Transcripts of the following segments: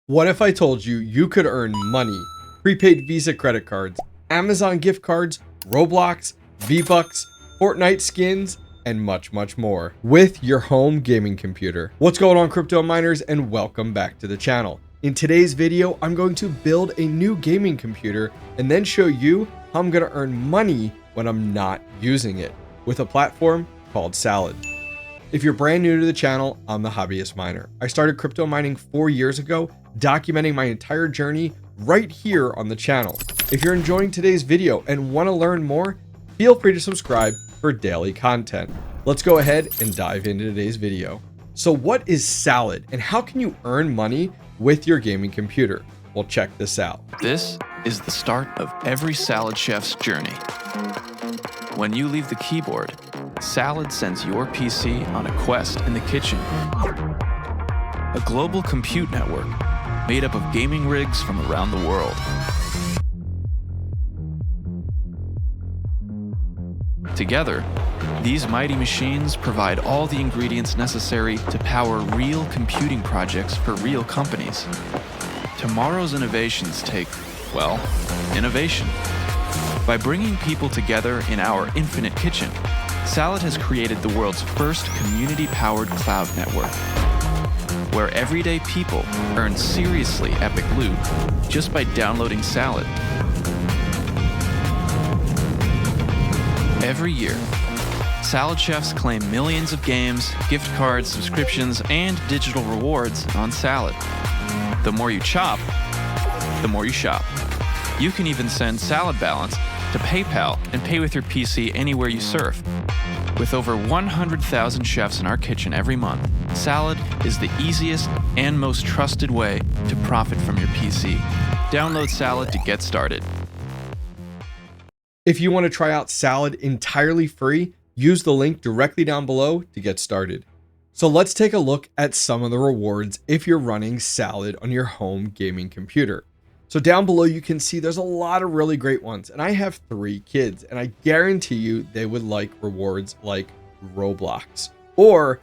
What if I told you you could earn money, prepaid Visa credit cards, Amazon gift cards, Roblox, V-Bucks, Fortnite skins, and much, much more with your home gaming computer? What's going on, crypto miners, and welcome back to the channel. In today's video, I'm going to build a new gaming computer and then show you how I'm going to earn money when I'm not using it with a platform called Salad. If you're brand new to the channel, I'm the Hobbyist Miner. I started crypto mining 4 years ago, documenting my entire journey right here on the channel. If you're enjoying today's video and want to learn more, feel free to subscribe for daily content. Let's go ahead and dive into today's video. So what is Salad and how can you earn money with your gaming computer? Well, check this out. This is the start of every Salad chef's journey. When you leave the keyboard, Salad sends your PC on a quest in the kitchen. A global compute network made up of gaming rigs from around the world. Together, these mighty machines provide all the ingredients necessary to power real computing projects for real companies. Tomorrow's innovations take, well, innovation. By bringing people together in our infinite kitchen, Salad has created the world's first community-powered cloud network, where everyday people earn seriously epic loot just by downloading Salad. Every year, Salad chefs claim millions of games, gift cards, subscriptions, and digital rewards on Salad. The more you chop, the more you shop. You can even send Salad balance to PayPal and pay with your PC anywhere you surf. With over 100,000 chefs in our kitchen every month, Salad is the easiest and most trusted way to profit from your PC. Download Salad to get started. If you want to try out Salad entirely free, use the link directly down below to get started. So let's take a look at some of the rewards if you're running Salad on your home gaming computer. So down below, you can see there's a lot of really great ones, and I have 3 kids, and I guarantee you they would like rewards like Roblox or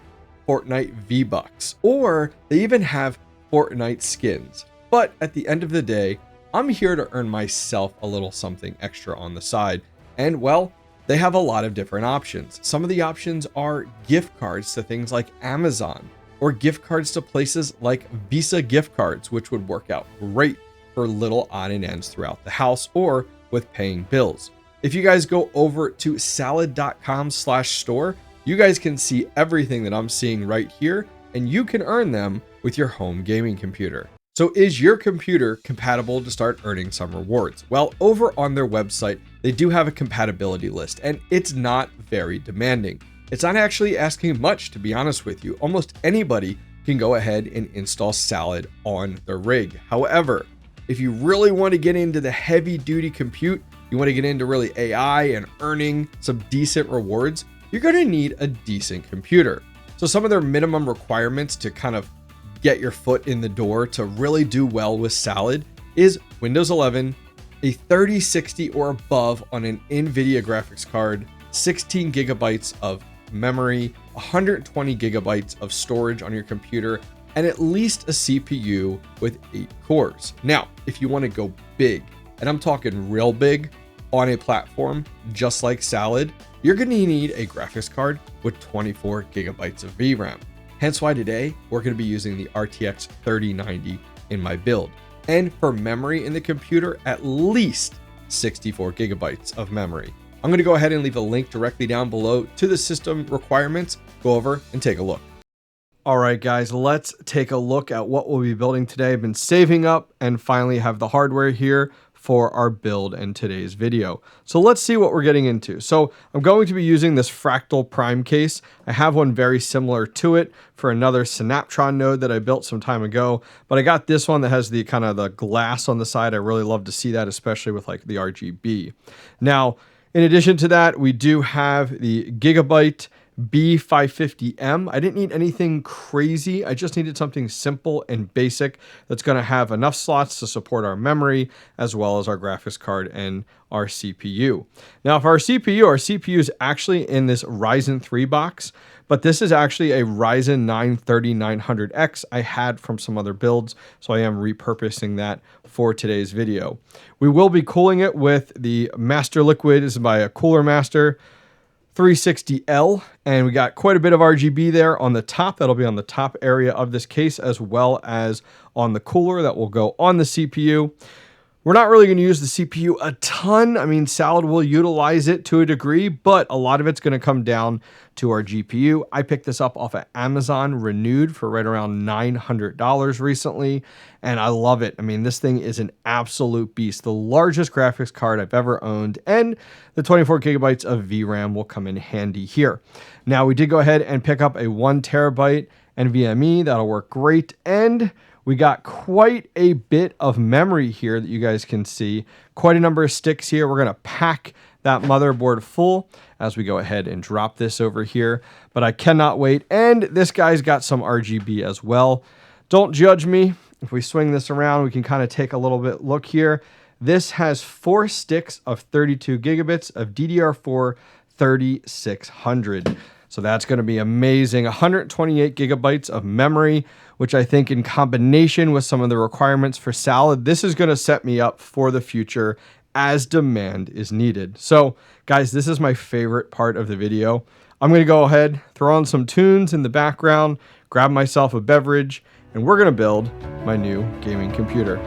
Fortnite V-Bucks, or they even have Fortnite skins. But at the end of the day, I'm here to earn myself a little something extra on the side. And well, they have a lot of different options. Some of the options are gift cards to things like Amazon, or gift cards to places like Visa gift cards, which would work out great for little odd and ends throughout the house or with paying bills. If you guys go over to salad.com/store, you guys can see everything that I'm seeing right here, and you can earn them with your home gaming computer. So is your computer compatible to start earning some rewards? Well, over on their website, they do have a compatibility list, and it's not very demanding. It's not actually asking much, to be honest with you. Almost anybody can go ahead and install Salad on their rig. However, if you really want to get into the heavy duty compute, you want to get into really AI and earning some decent rewards, you're going to need a decent computer. So some of their minimum requirements to kind of get your foot in the door to really do well with Salad is Windows 11, a 3060 or above on an NVIDIA graphics card, 16 gigabytes of memory, 120 gigabytes of storage on your computer, and at least a CPU with 8 cores. Now, if you want to go big, and I'm talking real big, on a platform just like Salad, you're going to need a graphics card with 24 gigabytes of VRAM. Hence why today we're going to be using the RTX 3090 in my build. And for memory in the computer, at least 64 gigabytes of memory. I'm going to go ahead and leave a link directly down below to the system requirements. Go over and take a look. All right, guys, let's take a look at what we'll be building today. I've been saving up and finally have the hardware here for our build in today's video. So let's see what we're getting into. So I'm going to be using this Fractal Prime case. I have one very similar to it for another Synaptron node that I built some time ago, but I got this one that has the kind of the glass on the side. I really love to see that, especially with like the RGB. Now, in addition to that, we do have the Gigabyte B550M. I didn't need anything crazy. I just needed something simple and basic that's going to have enough slots to support our memory as well as our graphics card and our CPU. Now, for our CPU is actually in this Ryzen 3 box, but this is actually a Ryzen 9 3900X I had from some other builds, so I am repurposing that for today's video. We will be cooling it with the Master Liquid. This is by a Cooler Master 360L, and we got quite a bit of RGB there on the top. That'll be on the top area of this case, as well as on the cooler that will go on the CPU. We're not really going to use the CPU a ton. I mean, Salad will utilize it to a degree, but a lot of it's going to come down to our GPU. I picked this up off of Amazon renewed for right around $900 recently, and I love it. I mean, this thing is an absolute beast. The largest graphics card I've ever owned, and the 24 gigabytes of VRAM will come in handy here. Now, we did go ahead and pick up a 1 terabyte NVMe. That'll work great, and we got quite a bit of memory here that you guys can see. Quite a number of sticks here. We're going to pack that motherboard full as we go ahead and drop this over here. But I cannot wait. And this guy's got some RGB as well. Don't judge me. If we swing this around, we can kind of take a little bit look here. This has 4 sticks of 32 gigabits of DDR4 3600. So that's going to be amazing. 128 gigabytes of memory, which I think in combination with some of the requirements for Salad, this is going to set me up for the future as demand is needed. So guys, this is my favorite part of the video. I'm going to go ahead, throw on some tunes in the background, grab myself a beverage, and we're going to build my new gaming computer.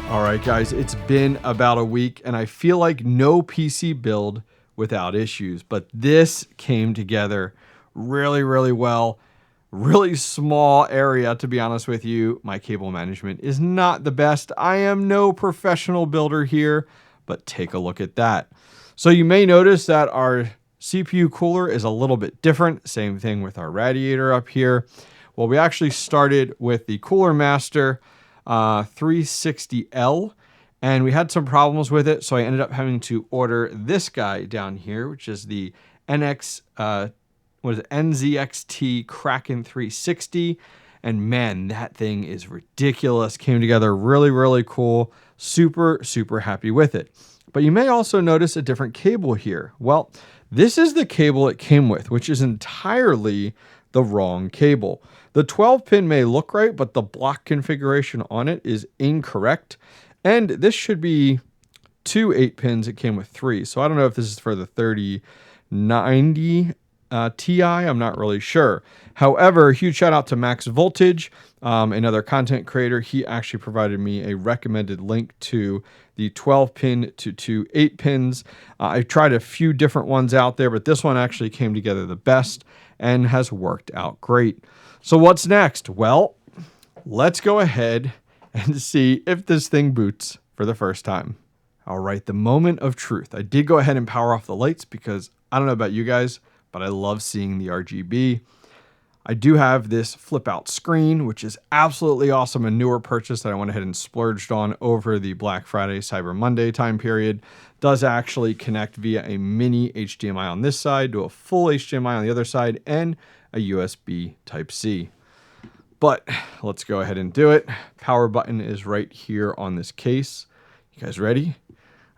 All right, guys, it's been about a week, and I feel like no PC build without issues, but this came together really, really well. Really small area, to be honest with you. My cable management is not the best. I am no professional builder here, but take a look at that. So you may notice that our CPU cooler is a little bit different. Same thing with our radiator up here. Well, we actually started with the Cooler Master 360L, and we had some problems with it, so I ended up having to order this guy down here, which is the NZXT Kraken 360, and man, that thing is ridiculous. Came together really, really cool. Super, super happy with it. But you may also notice a different cable here. Well, this is the cable it came with, which is entirely the wrong cable. The 12 pin may look right, but the block configuration on it is incorrect. And this should be 2 8 pins. It came with 3. So I don't know if this is for the 3090 Ti. I'm not really sure. However, huge shout out to Max Voltage, another content creator. He actually provided me a recommended link to the 12 pin to 2 8 pins. I've tried a few different ones out there, but this one actually came together the best and has worked out great. So what's next? Well, let's go ahead and see if this thing boots for the first time. All right, the moment of truth. I did go ahead and power off the lights because I don't know about you guys, but I love seeing the RGB. I do have this flip out screen, which is absolutely awesome. A newer purchase that I went ahead and splurged on over the Black Friday, Cyber Monday time period. Does actually connect via a mini HDMI on this side to a full HDMI on the other side and a USB Type-C. But let's go ahead and do it. Power button is right here on this case. You guys ready?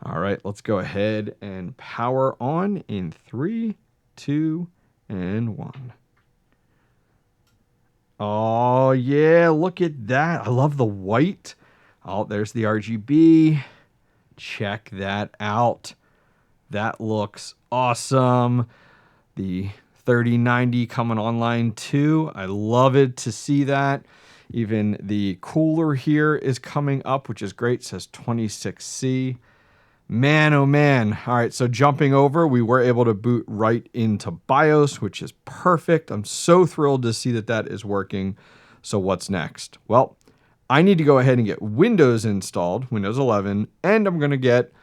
All right, let's go ahead and power on in 3, 2, and 1. Oh yeah, look at that. I love the white. Oh, there's the RGB. Check that out. That looks awesome. The 3090 coming online too. I love it to see that. Even the cooler here is coming up, which is great. It says 26C. Man, oh man. All right, so jumping over, we were able to boot right into BIOS, which is perfect. I'm so thrilled to see that that is working. So what's next? Well, I need to go ahead and get Windows installed, Windows 11, and I'm going to get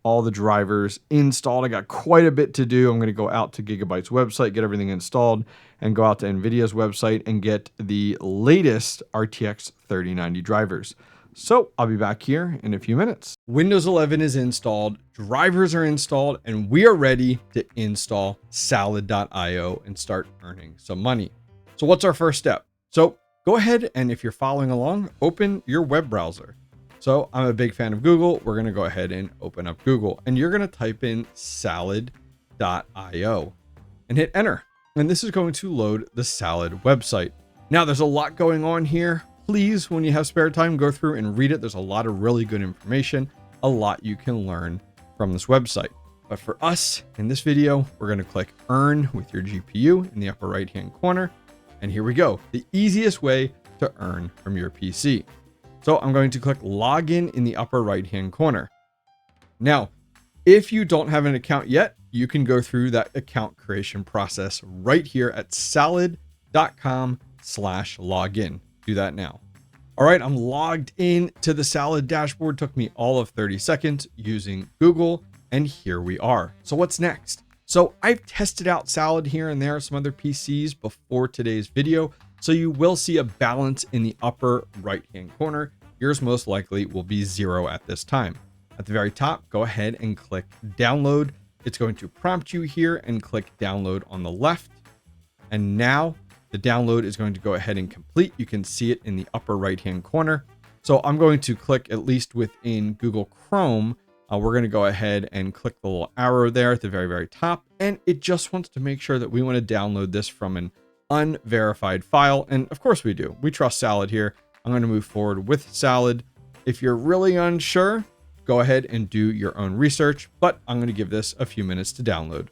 all the drivers installed. I got quite a bit to do. I'm going to go out to Gigabyte's website, get everything installed, and go out to NVIDIA's website and get the latest RTX 3090 drivers. So I'll be back here in a few minutes. Windows 11 is installed, drivers are installed, and we are ready to install Salad.io and start earning some money. So what's our first step? So go ahead and if you're following along, open your web browser. So I'm a big fan of Google. We're going to go ahead and open up Google and you're going to type in Salad.io and hit enter. And this is going to load the Salad website. Now there's a lot going on here. Please, when you have spare time, go through and read it. There's a lot of really good information, a lot you can learn from this website. But for us in this video, we're going to click earn with your GPU in the upper right hand corner. And here we go. The easiest way to earn from your PC. So I'm going to click login in the upper right hand corner. Now, if you don't have an account yet, you can go through that account creation process right here at salad.com/login. Do that now. All right, I'm logged in to the Salad dashboard. Took me all of 30 seconds using Google, and here we are. So what's next? So I've tested out Salad here and there, some other PCs before today's video. So you will see a balance in the upper right-hand corner. Yours most likely will be 0 at this time. At the very top, go ahead and click download. It's going to prompt you here and click download on the left. And now the download is going to go ahead and complete. You can see it in the upper right-hand corner. So I'm going to click, at least within Google Chrome, we're going to go ahead and click the little arrow there at the very, very top. And it just wants to make sure that we want to download this from an unverified file. And of course we do. We trust Salad here. I'm going to move forward with Salad. If you're really unsure, go ahead and do your own research, but I'm going to give this a few minutes to download.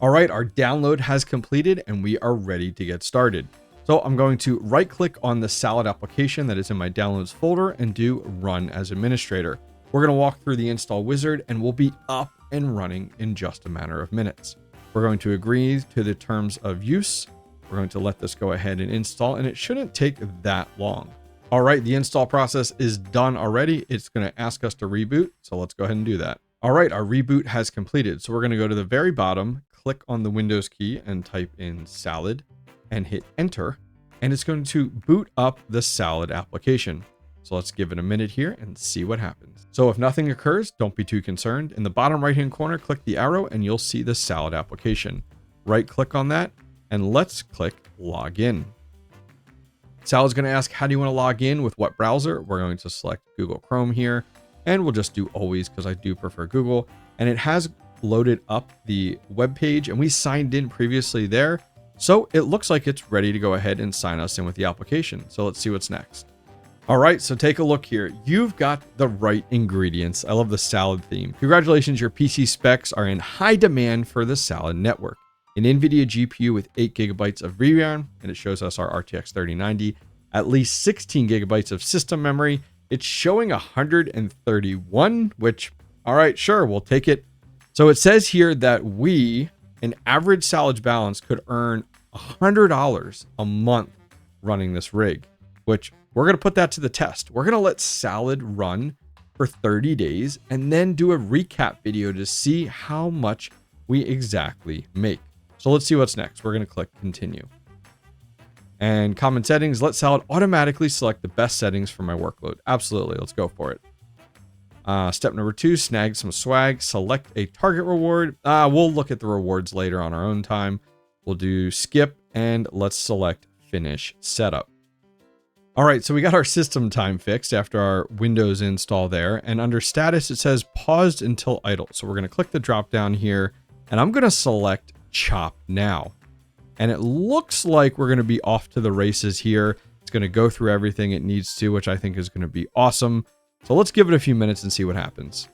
All right, our download has completed and we are ready to get started. So I'm going to right click on the Salad application that is in my downloads folder and do run as administrator. We're going to walk through the install wizard and we'll be up and running in just a matter of minutes. We're going to agree to the terms of use. We're going to let this go ahead and install, and it shouldn't take that long. All right, the install process is done already. It's going to ask us to reboot. So let's go ahead and do that. All right, our reboot has completed. So we're going to go to the very bottom, click on the Windows key and type in Salad and hit enter. And it's going to boot up the Salad application. So let's give it a minute here and see what happens. So if nothing occurs, don't be too concerned. In the bottom right-hand corner, click the arrow and you'll see the Salad application. Right click on that and let's click login. Salad's going to ask, how do you want to log in with what browser? We're going to select Google Chrome here and we'll just do always because I do prefer Google. And it has loaded up the web page and we signed in previously there. So it looks like it's ready to go ahead and sign us in with the application. So let's see what's next. All right, so take a look here. You've got the right ingredients. I love the salad theme. Congratulations, your PC specs are in high demand for the Salad network. An NVIDIA GPU with 8 gigabytes of VRAM, and it shows us our RTX 3090, at least 16 gigabytes of system memory. It's showing 131, which, all right, sure, we'll take it. So it says here that an average Salad balance, could earn $100 a month running this rig, which we're going to put that to the test. We're going to let Salad run for 30 days and then do a recap video to see how much we exactly make. So let's see what's next. We're going to click continue. And common settings, let Salad automatically select the best settings for my workload. Absolutely, let's go for it. Step number 2, snag some swag, select a target reward. We'll look at the rewards later on our own time. We'll do skip and let's select finish setup. All right, so we got our system time fixed after our Windows install there. And under status, it says paused until idle. So we're going to click the drop down here and I'm going to select chop now. And it looks like we're going to be off to the races here. It's going to go through everything it needs to, which I think is going to be awesome. So let's give it a few minutes and see what happens.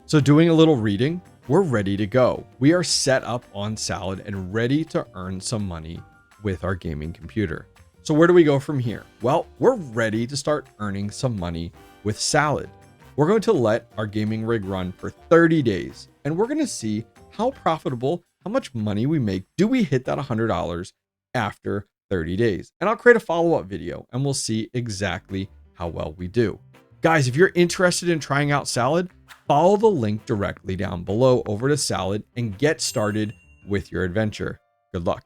So doing a little reading, we're ready to go. We are set up on Salad and ready to earn some money with our gaming computer. So where do we go from here? Well, we're ready to start earning some money with Salad. We're going to let our gaming rig run for 30 days and we're going to see how profitable, how much money we make. Do we hit that $100 after 30 days? And I'll create a follow-up video and we'll see exactly how well we do. Guys, if you're interested in trying out Salad, follow the link directly down below over to Salad and get started with your adventure. Good luck.